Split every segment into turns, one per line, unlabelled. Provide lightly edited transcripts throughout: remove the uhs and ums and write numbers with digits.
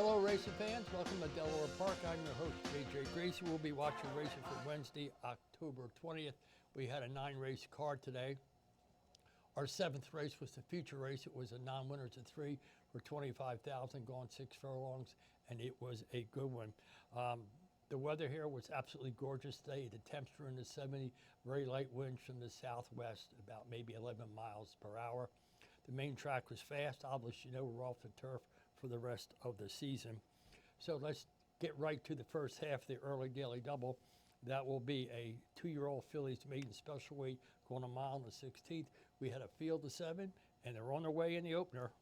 Hello, racing fans. Welcome to Delaware Park. I'm your host, J.J. Gracie. We'll be watching racing for Wednesday, October 20th. We had a 9-race card today. Our 7th race was the feature race. It was a non-winners of 3 for $25,000, going 6 furlongs, and it was a good one. The weather here was absolutely gorgeous today. The temps were in the 70, very light winds from the southwest, about maybe 11 miles per hour. The main track was fast. Obviously, we're off the turf for the rest of the season. So let's get right to the first half of the early daily double. That will be a 2-year-old fillies maiden special weight going a mile and the 16th. We had a field of 7, and they're on their way in the opener.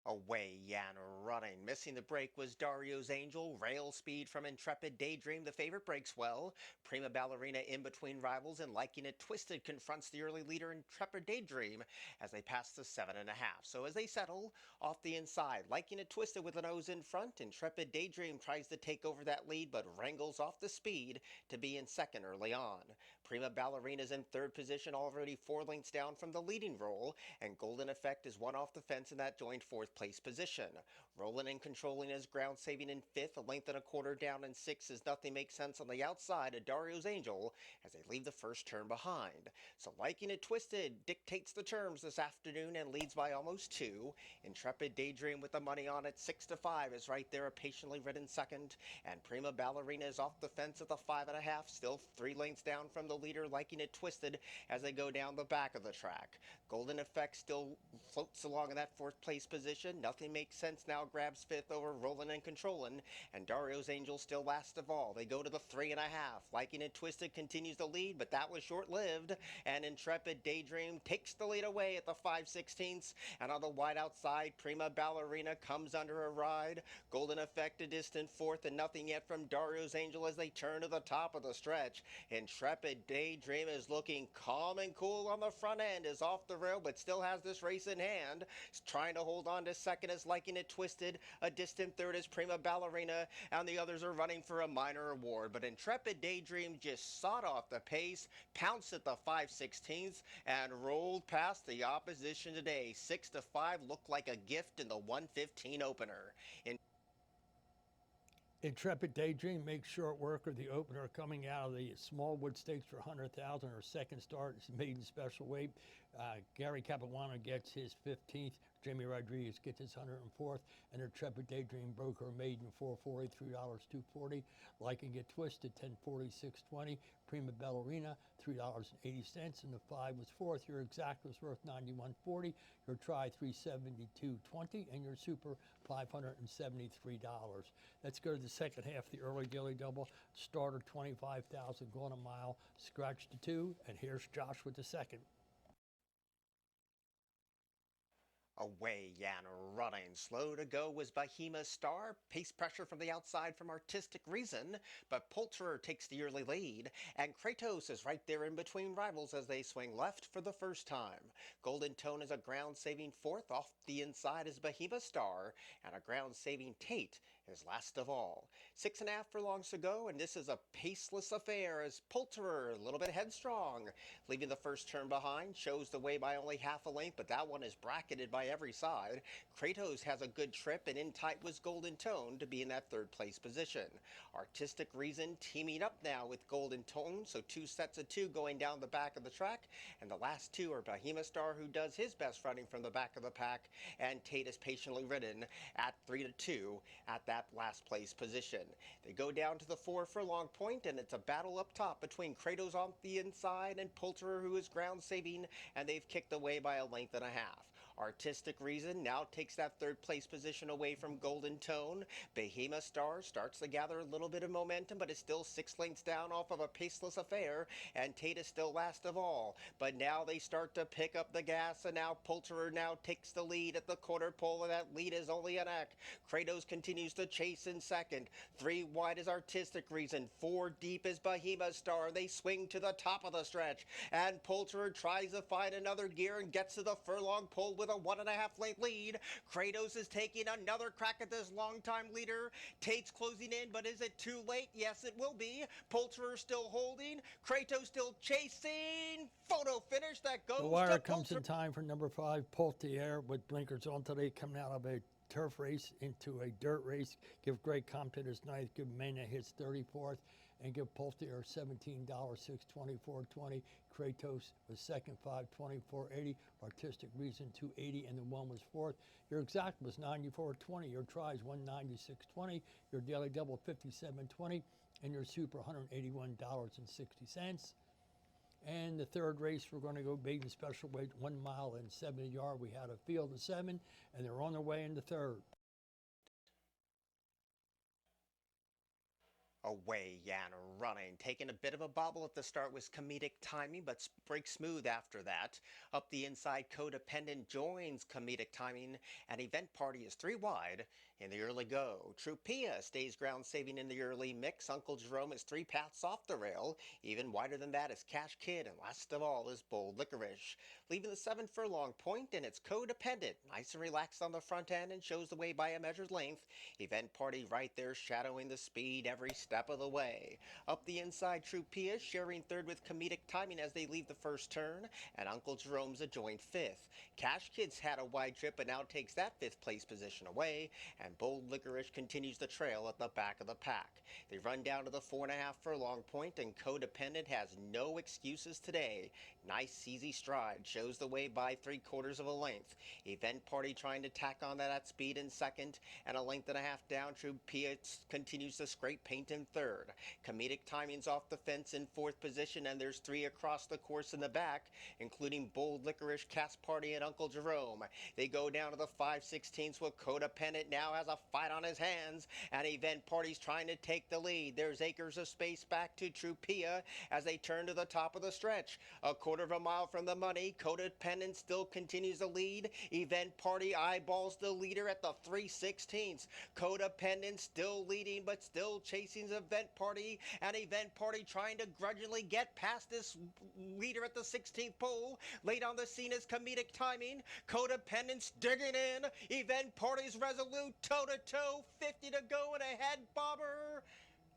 Away and running. Missing the break was Dario's Angel. Rail speed from Intrepid Daydream. The favorite breaks well. Prima Ballerina in between rivals and Liking It Twisted confronts the early leader Intrepid Daydream as they pass the 7.5. So as they settle off the inside, Liking It Twisted with a nose in front. Intrepid Daydream tries to take over that lead but wrangles off the speed to be in second early on. Prima Ballerina's in third position, already 4 lengths down from the leading role, and Golden Effect is one off the fence in that joint 4th place position. Rolling and controlling his ground saving in 5th, a length and a quarter down in 6th as Nothing Makes Sense on the outside of Dario's Angel as they leave the first turn behind. So Liking It Twisted dictates the terms this afternoon and leads by almost 2. Intrepid Daydream with the money on it 6-5 is right there, a patiently ridden second, and Prima Ballerina is off the fence at the 5.5, still 3 lengths down from the leader, Liking It Twisted, as they go down the back of the track. Golden Effect still floats along in that 4th place position. Nothing Makes Sense now grabs 5th over Rolling and Controlling, and Dario's Angel still last of all. They go to the 3.5. Liking It Twisted continues to lead, but that was short-lived, and Intrepid Daydream takes the lead away at the 5/16, and on the wide outside, Prima Ballerina comes under a ride. Golden Effect a distant 4th, and nothing yet from Dario's Angel as they turn to the top of the stretch. Intrepid Daydream is looking calm and cool on the front end, is off the rail, but still has this race in hand. He's trying to hold on to second as Liking It Twisted. A distant third is Prima Ballerina, and the others are running for a minor award. But Intrepid Daydream just sawed off the pace, pounced at the 5/16, and rolled past the opposition today. 6-5 looked like a gift in the 115 opener.
Intrepid Daydream makes short work of the opener coming out of the Smallwood Stakes for $100,000. Her second start is maiden special weight. Gary Capuano gets his 15th. Jaime Rodriguez gets his 104th. And Intrepid Daydream broke her maiden 440, $3.240. Liking It Twisted, $10.40, $6.20. Prima Ballerina, $3.80. And the 5 was 4th. Your exact was worth $91.40. Your try, $372.20. And your super, $573. Let's go to the second half of the early daily double. Starter, $25,000, going a mile. Scratch to 2. And here's Josh with the second.
Away and running. Slow to go was Bahima Star. Pace pressure from the outside from Artistic Reason, but Poulterer takes the early lead, and Kratos is right there in between rivals as they swing left for the first time. Golden Tone is a ground-saving 4th. Off the inside is Bahima Star, and a ground-saving Tate is last of all. 6.5 furlongs to go, and this is a paceless affair as Poulterer, a little bit headstrong, leaving the first turn behind, shows the way by only half a length, but that one is bracketed by every side. Kratos has a good trip, and in tight was Golden Tone to be in that 3rd place position. Artistic Reason teaming up now with Golden Tone, so 2 sets of 2 going down the back of the track, and the last 2 are Bahima Star, who does his best running from the back of the pack, and Tate is patiently ridden at 3-2 at that last place position. They go down to the 4 furlong point, and it's a battle up top between Kratos on the inside and Poulterer, who is ground saving, and they've kicked away by a length and a half. Artistic Reason now takes that 3rd place position away from Golden Tone. Bahima Star starts to gather a little bit of momentum, but is still 6 lengths down off of a paceless affair, and Tate is still last of all. But now they start to pick up the gas, and now Poulterer now takes the lead at the quarter pole, and that lead is only a neck. Kratos continues to chase in second. 3 wide is Artistic Reason. 4 deep is Bahima Star. They swing to the top of the stretch, and Poulterer tries to find another gear and gets to the furlong pole with with a 1.5 length lead. Kratos is taking another crack at this longtime leader. Tate's closing in, but is it too late? Yes, it will be. Poulterer still holding. Kratos still chasing. Photo finish that goes
The wire
to
comes
Poulterer.
in time for number 5, Poultier, with blinkers on today, coming out of a turf race into a dirt race. Give Greg Compton his 9th, give Mena his 34th, and give Poultier $17, $624.20. Kratos was second, $524.80. Artistic Reason $280, and the one was fourth. Your exact was $94.20. Your tries $196.20. Your daily double $57.20, and your super $181.60. And the third race, we're going to go big and special weight, 1 mile and 70 yard. We had a field of 7, and they're on their way in the third.
Away and running. Taking a bit of a bobble at the start was Comedic Timing, but breaks smooth after that. Up the inside, Codependent joins Comedic Timing, and Event Party is 3 wide in the early go. Trupia stays ground saving in the early mix. Uncle Jerome is 3 paths off the rail. Even wider than that is Cash Kid, and last of all is Bold Licorice. Leaving the 7 furlong point, and it's Codependent. Nice and relaxed on the front end and shows the way by a measured length. Event Party right there shadowing the speed every step of the way. Up the inside, Trupia sharing third with Comedic Timing as they leave the first turn, and Uncle Jerome's a joint 5th. Cash Kid's had a wide trip but now takes that 5th place position away, and Bold Licorice continues the trail at the back of the pack. They run down to the 4.5 furlong point, and Codependent has no excuses today. Nice easy stride, shows the way by 3/4 of a length. Event Party trying to tack on that speed in second, and a length and a half down. Trupia continues to scrape paint in third. Comedic Timing's off the fence in 4th position, and there's 3 across the course in the back, including Bold Licorice, Cast Party, and Uncle Jerome. They go down to the 5/16 with Codependent now has a fight on his hands, and Event Party's trying to take the lead. There's acres of space back to Trupia as they turn to the top of the stretch. A 1/4 of a mile from the money, Codependent still continues to lead. Event Party eyeballs the leader at the 3/16. Codependent still leading, but still chasing Event Party, and Event Party trying to grudgingly get past this leader at the 16th pole. Late on the scene is Comedic Timing. Codependent's digging in. Event Party's resolute, toe-to-toe, 50 to go, and a head bobber.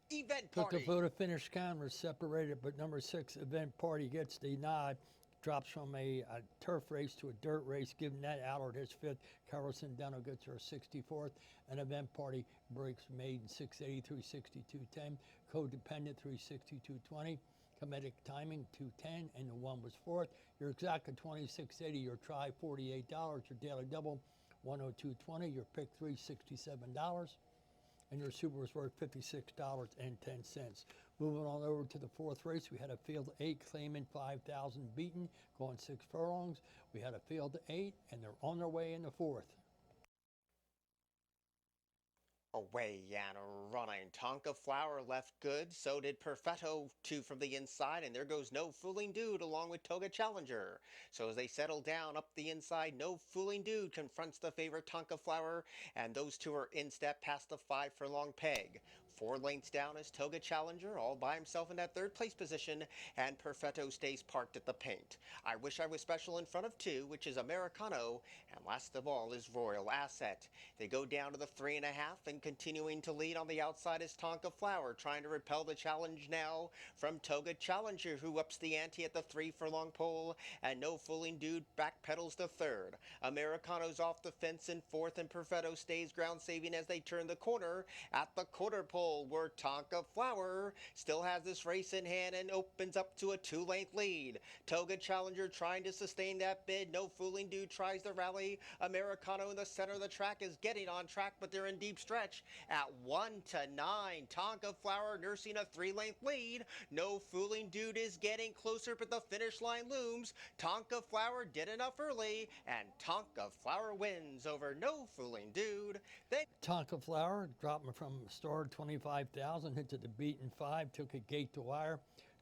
Event
Took the
Party.
photo finish cameras separated, but number 6, Event Party, gets the nod. Drops from a turf race to a dirt race, giving that Allard his 5th. Carol Cedeno gets her 64th. And Event Party breaks Maiden 683, 62.10. Codependent 362.20. Comedic Timing 210, and the one was 4th. Your exact at 26.80. Your try $48. Your daily double 102.20. Your pick 3 $67. And your super was worth $56.10. Moving on over to the 4th race, we had a field of 8 claiming 5,000 beaten, going 6 furlongs. We had a field of 8, and they're on their way in the 4th.
Away and running. Tonka Flower left good. So did Perfetto, 2 from the inside. And there goes No Fooling Dude along with Toga Challenger. So as they settle down up the inside, No Fooling Dude confronts the favorite Tonka Flower. And those 2 are in step past the 5 furlong peg. 4 lengths down is Toga Challenger, all by himself in that 3rd place position, and Perfetto stays parked at the paint. I Wish I Was Special in front of 2, which is Americano, and last of all is Royal Asset. They go down to the 3.5, and continuing to lead on the outside is Tonka Flower, trying to repel the challenge now from Toga Challenger, who ups the ante at the 3 furlong pole, and No Fooling Dude backpedals to 3rd. Americano's off the fence in 4th, and Perfetto stays ground saving as they turn the corner at the quarter pole, where Tonka Flower still has this race in hand and opens up to a 2-length lead. Toga Challenger trying to sustain that bid. No Fooling Dude tries the rally. Americano in the center of the track is getting on track, but they're in deep stretch at 1-9. Tonka Flower nursing a 3-length lead. No Fooling Dude is getting closer, but the finish line looms. Tonka Flower did enough early, and Tonka Flower wins over No Fooling Dude.
Tonka Flower dropping from start 25,000 into the beaten 5, took a gate to wire.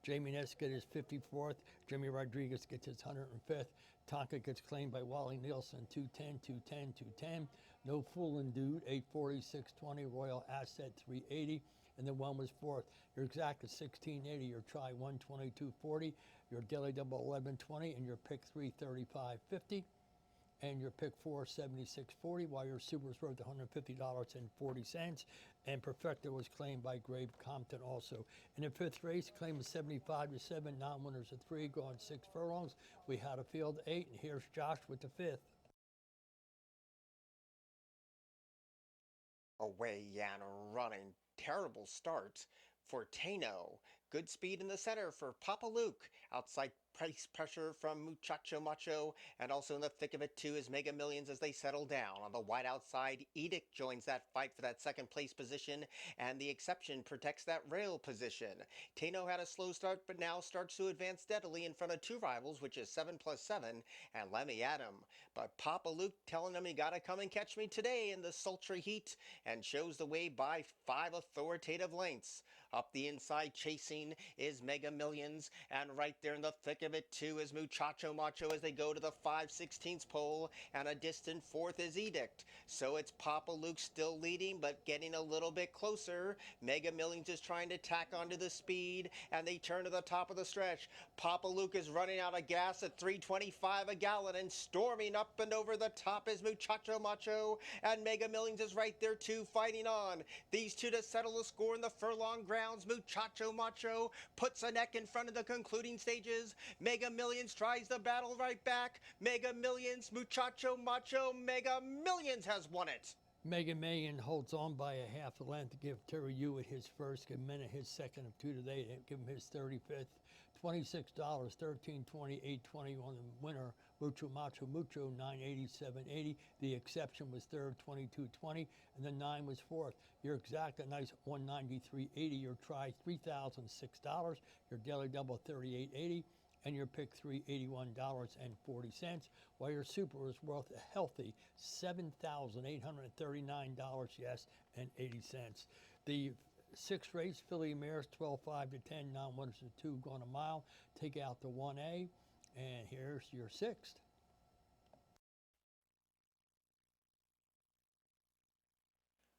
Jaime Ness gets his 54th. Jimmy Rodriguez gets his 105th. Tonka gets claimed by Wally Nielsen 210, 210, 210. No Fooling Dude 840, 620. Royal Asset 380. And the one was 4th. Your exact is 1680. Your try 122.40. Your daily double 11.20, and your pick 335.50. and your pick 4 76.40, while your super is worth $150.40. And Perfecto was claimed by Grave Compton also. In the fifth race, claim is 75-7, non-winners of 3, going 6 furlongs. We had a field 8, and here's Josh with the fifth.
Away and running. Terrible start for Tano. Good speed in the center for Papa Luke. Outside price pressure from Muchacho Macho, and also in the thick of it too is Mega Millions as they settle down. On the wide outside, Edict joins that fight for that second place position, and the exception protects that rail position. Tano had a slow start, but now starts to advance steadily in front of 2 rivals, which is 7+7 and Lemmy Adam. But Papa Luke telling him he gotta come and catch me today in the sultry heat, and shows the way by 5 authoritative lengths. Up the inside chasing is Mega Millions, and right there in the thick of it too is Muchacho Macho as they go to the 5/16 pole, and a distant 4th is Edict. So it's Papa Luke still leading, but getting a little bit closer. Mega Millions is trying to tack onto the speed, and they turn to the top of the stretch. Papa Luke is running out of gas at 3.25 a gallon, and storming up and over the top is Muchacho Macho, and Mega Millions is right there too, fighting on. These two to settle the score in the furlong grounds. Muchacho Macho puts a neck in front of the concluding stages. Mega Millions tries the battle right back. Mega Millions, Muchacho Macho, Mega Millions has won it.
Mega Million holds on by a half a length to give Terry Hewitt his first, give Mena his second of 2 today, give him his 35th. $26, $13.20, $8.20 on the winner. Mucho Macho Mucho, $9.87.80. The exception was third, $22.20, and the 9 was fourth. Your exact, a nice $193.80. Your try, $3,006. Your daily double, $38.80. And your pick 3, $81.40, while your super is worth a healthy $7,839, yes, and 80 cents. The 6th race, Filly Mares, 12-5 to 10, non-winners of 2, going a mile. Take out the 1A, and here's your 6th.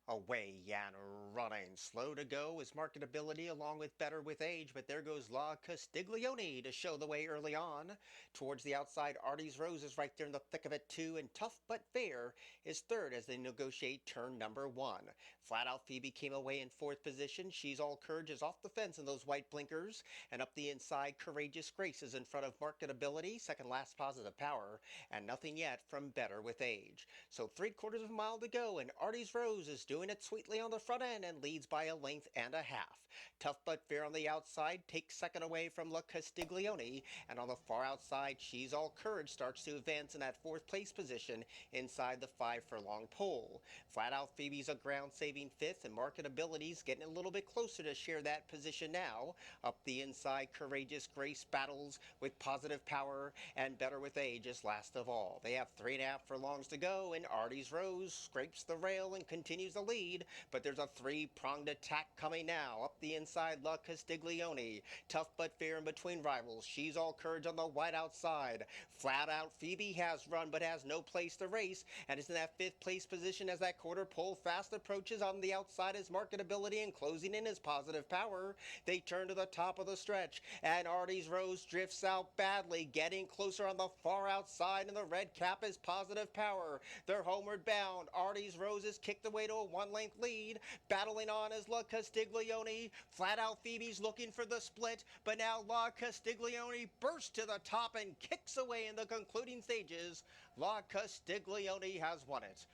Away and running. Slow to go is Marketability along with Better with Age, but there goes La Castiglione to show the way early on. Towards the outside, Artie's Rose is right there in the thick of it too, and Tough But Fair is third as they negotiate turn number 1. Flat Out Phoebe came away in 4th position. She's All Courage is off the fence in those white blinkers, and up the inside, Courageous Grace is in front of Marketability, second last Positive Power, and nothing yet from Better with Age. So 3/4 of a mile to go, and Artie's Rose is doing it sweetly on the front end and leads by a length and a half. Tough But Fair on the outside takes second away from La Castiglione, and on the far outside, She's All Courage starts to advance in that 4th place position inside the 5 furlong pole. Flat Out Phoebe's a ground saving 5th, and Marketability's getting a little bit closer to share that position now. Up the inside, Courageous Grace battles with Positive Power, and Better with Age is last of all. They have 3.5 furlongs to go, and Artie's Rose scrapes the rail and continues the lead, but there's a 3-pronged attack coming now. Up the inside, La Castiglione. Tough But Fair in between rivals. She's All Courage on the wide outside. Flat Out Phoebe has run but has no place to race, and is in that 5th place position as that quarter pole fast approaches. On the outside is Marketability, and closing in is Positive Power. They turn to the top of the stretch, and Artie's Rose drifts out badly, getting closer on the far outside, and the red cap is Positive Power. They're homeward bound. Artie's Rose is kicked away to a 1-length lead. Battling on is La Castiglione. Flat Out Phoebe's looking for the split, but now La Castiglione bursts to the top and kicks away in the concluding stages. La Castiglione has won it.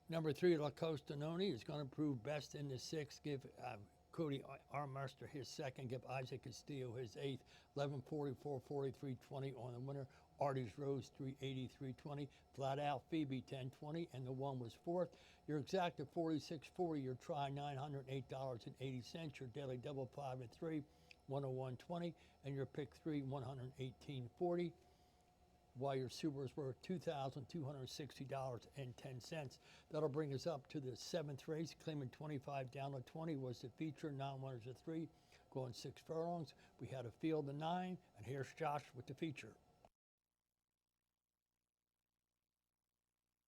Number 3, La Costanoni is going to prove best in the 6th. Give Cody Armster his 2nd. Give Isaac Castillo his 8th. 11:44, 43:20 on the winner. Artie's Rose 3:83:20. Flat Out Phoebe 10:20, and the 1 was 4th. Your exact at 46.40. Your try $908.80. Your daily double 5 and 3 101.20, and your pick 3 118.40. While your super is worth $2,260.10. That'll bring us up to the 7th race. Claiming 25 down to 20 was the feature. Non-winners of 3, going 6 furlongs. We had a field of 9, and here's Josh with the feature.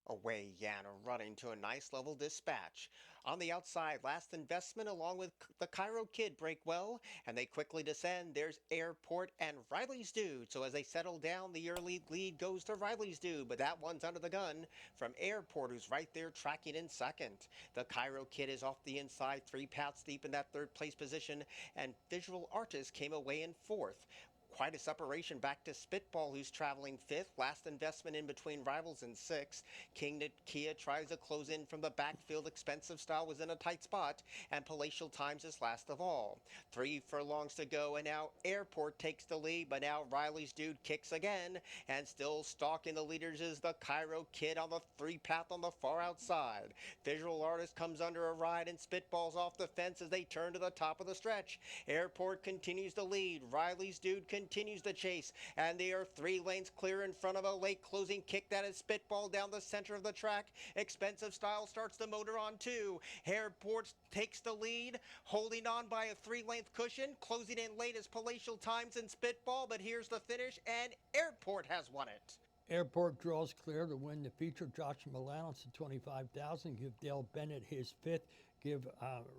Away Yana running to a nice level dispatch. On the outside, Last Investment along with the Cairo Kid break well, and they quickly descend. There's Airport and Riley's Dude. So as they settle down, the early lead goes to Riley's Dude, but that one's under the gun from Airport, who's right there tracking in second. The Cairo Kid is off the inside, 3 paths deep in that third place position, and Visual Artist came away in fourth. Quite a separation back to Spitball, who's traveling fifth. Last Investment in between rivals in sixth. King Kia tries to close in from the backfield. Expensive Style was in a tight spot, and Palatial Times is last of all. 3 furlongs to go, and now Airport takes the lead, but now Riley's Dude kicks again, and still stalking the leaders is the Cairo Kid on the 3 path on the far outside. Visual Artist comes under a ride and Spitballs off the fence as they turn to the top of the stretch. Airport continues to lead. Riley's Dude continues the chase, and they are 3 lanes clear in front of a late closing kick that is Spitball down the center of the track. Expensive Style starts the motor on 2. Airport takes the lead, holding on by a 3-length cushion. Closing in late is Palatial Times and Spitball, but here's the finish, and Airport has won it.
Airport draws clear to win the feature. Joshua Milanos to 25,000. Give Dale Bennett his 5th. Give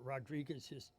Rodriguez his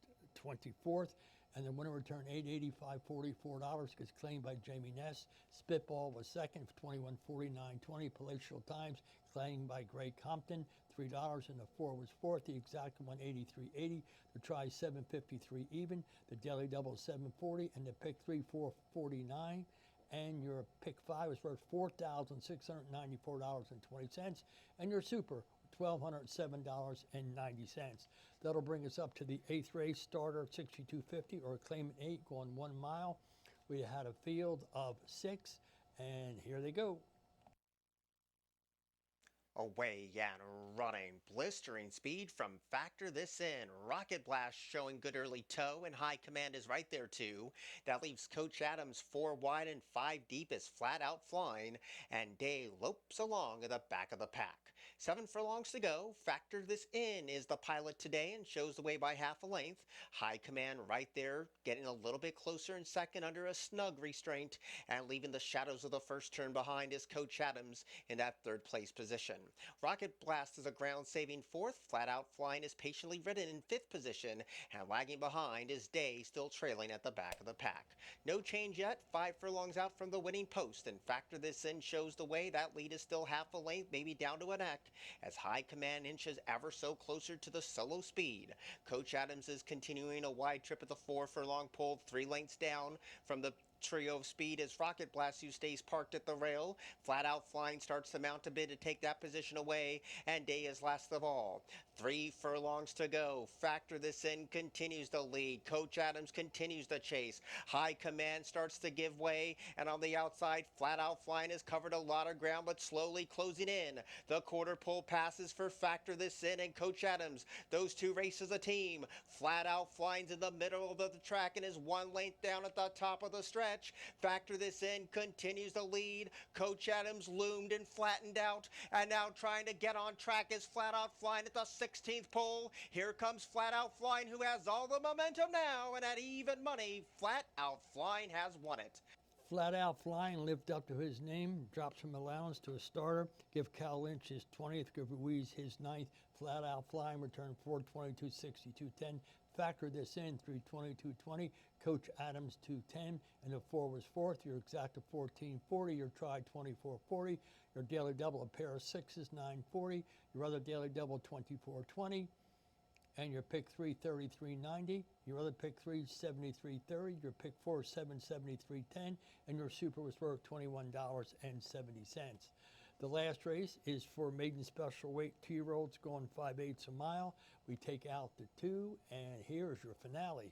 24th. And the winner returned $885.44 gets claimed by Jaime Ness. Spitball was second for $21.49.20. Palatial Times claimed by Gray Compton, $3, and the 4 was fourth. The exact won $83.80. The try $7.53 even. The daily double $7.40, and the pick 3 $4.49. And your pick 5 was worth $4,694.20, and your super $1,207.90. That'll bring us up to the 8th race, starter at 62.50 or claimant 8 going 1 mile. We had a field of 6, and here they go.
Away and running, blistering speed from Factor This In. Rocket Blast showing good early toe, and High Command is right there too. That leaves Coach Adams 4 wide and 5 deep is flat out flying, and Day lopes along at the back of the pack. 7 furlongs to go. Factor This In is the pilot today and shows the way by half a length. High Command right there, getting a little bit closer in second under a snug restraint, and leaving the shadows of the first turn behind is Coach Adams in that 3rd place position. Rocket Blast is a ground-saving 4th. Flat Out Flying is patiently ridden in 5th position, and lagging behind is Day, still trailing at the back of the pack. No change yet. 5 furlongs out from the winning post, and Factor This In shows the way. That lead is still half a length, maybe down to a neck, as High Command inches ever so closer to the solo speed. Coach Adams is continuing a wide trip at the 4 furlong pull, 3 lengths down from the trio of speed as Rocket Blast, who stays parked at the rail. Flat Out Flying starts to mount a bit to take that position away, and Day is last of all. 3 furlongs to go. Factor This In continues to lead. Coach Adams continues to chase. High Command starts to give way, and on the outside, Flat Out Flying has covered a lot of ground, but slowly closing in. The quarter pole passes for Factor This In and Coach Adams. Those 2 race as a team. Flat Out Flying's in the middle of the track and is 1 length down at the top of the stretch. Factor This In continues to lead. Coach Adams loomed and flattened out, and now trying to get on track is Flat Out Flying at the 16th pole. Here comes Flat Out Flying, who has all the momentum now, and at even money, Flat Out Flying has won it.
Flat Out Flying lived up to his name, drops from allowance to a starter. Give Cal Lynch his 20th, give Ruiz his 9th. Flat Out Flying returned 422.62.10. Factor This In 322.20. Coach Adams 210, and the 4 was fourth. Your exacta 14.40. Your try 24.40. Your daily double, a pair of 6s 9.40. Your other daily double 24.20. And your pick 3 33.90. Your other pick 3 73.30. Your pick 4 773.10, and your super was worth $21.70. The last race is for maiden special weight 2-year-olds going 5/8 a mile. We take out the 2, and here's your finale.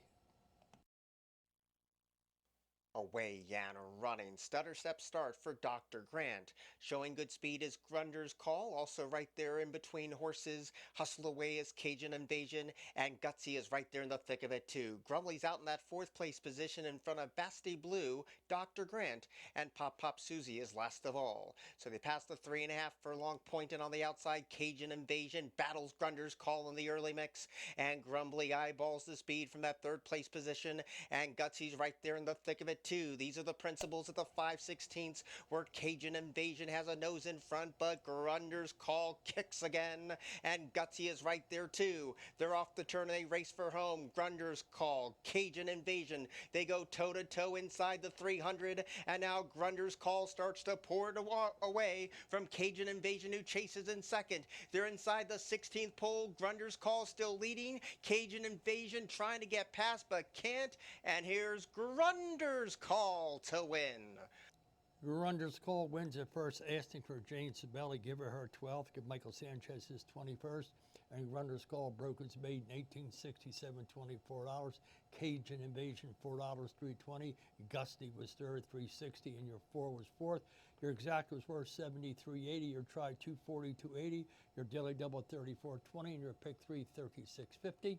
Away and running. Stutter step start for Dr. Grant. Showing good speed is Grunder's Call. Also right there in between horses. Hustle Away is Cajun Invasion. And Gutsy is right there in the thick of it too. Grumbly's out in that 4th place position in front of Basti Blue, Dr. Grant. And Pop Pop Susie is last of all. So they pass the 3.5 furlong point, and on the outside, Cajun Invasion battles Grunder's Call in the early mix. And Grumbly eyeballs the speed from that 3rd place position. And Gutsy's right there in the thick of it 2. These are the principals at the 5/16, where Cajun Invasion has a nose in front, but Grunder's Call kicks again, and Gutsy is right there too. They're off the turn and they race for home. Grunder's Call, Cajun Invasion. They go toe-to-toe inside the 300, and now Grunder's Call starts to pour it away from Cajun Invasion, who chases in second. They're inside the 16th pole. Grunder's Call still leading. Cajun Invasion trying to get past but can't. And here's Grunder's Call to win.
Grunder's Call wins at first, asking for Jane Sabelli. Give her 12th. Give Mychel Sanchez his 21st. And Grunder's Call broke its maiden 1867, $24. Cajun Invasion, $4, $3.20. Gusty was third, $3.60, and your 4 was fourth. Your exact was worth $73.80. Your try, $240, $280. Your daily double, $34.20, and your pick 3, $36.50.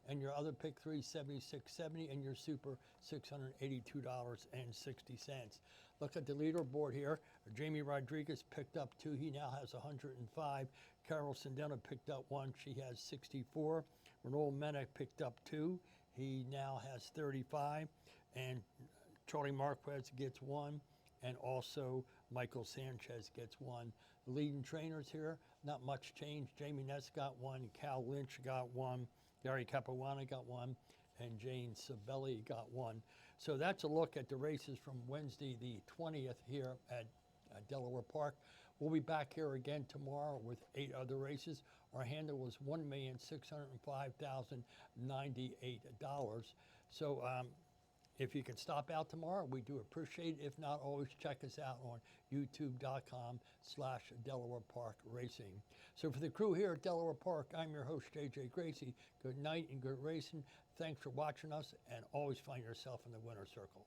And your other pick 3, $76.70, and your super, $682.60. Look at the leaderboard here. Jaime Rodriguez picked up 2. He now has 105. Carol Cedeno picked up 1. She has 64. Raul Mena picked up 2. He now has 35. And Charlie Marquez gets 1. And also Mychel Sanchez gets 1. The leading trainers here, not much change. Jamie Ness got 1. Cal Lynch got 1. Gary Capuano got 1, and Jane Sabelli got 1. So that's a look at the races from Wednesday the 20th here at Delaware Park. We'll be back here again tomorrow with 8 other races. Our handle was $1,605,098. So if you can stop out tomorrow, we do appreciate it. If not, always check us out on youtube.com/Delaware Park Racing. So for the crew here at Delaware Park, I'm your host, JJ Gracie. Good night and good racing. Thanks for watching us, and always find yourself in the winner's circle.